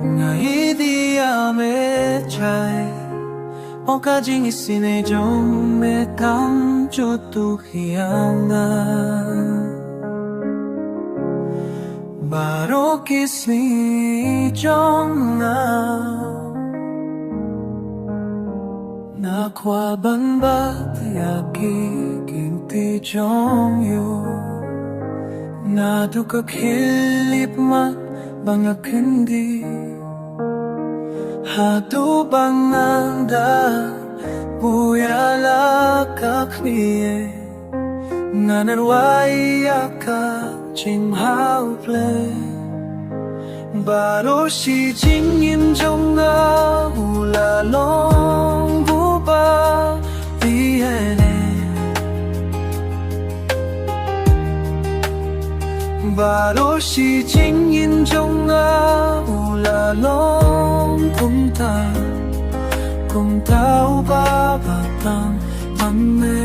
ngày đi à mẹ trai o cả chính is này trong mẹ thắm cho tu hiang na baru kiss me trong na qua ban ba ya ki kinti trong you na tu ka khilip ma bang kendi hatu banganda buyala kaknie nganan waya ka chim hao ple baro shi jing yin trong nga la long bu ba viene baro shi jing yin trong nga la long cùng ta ba ba tang mẹ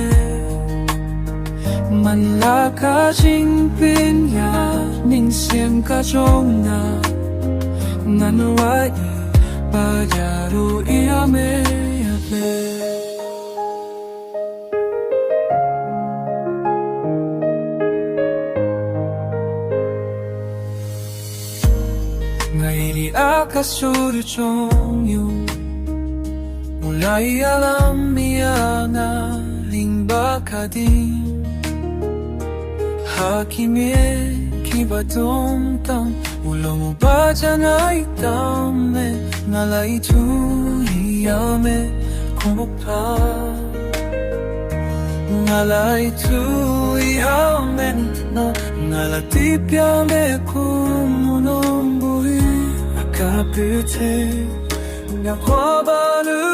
man la ka jing pin ya ning xiang ka trong na ngan wai ba ya ru ia me ya le ngày đi akasur trong you mulai alam miana limba kadin hakimie kibatong tang ulo ba janai tame nalai tu yame kumpa nalai tu yame na nalatipya me kumunombui akapute na kwa banu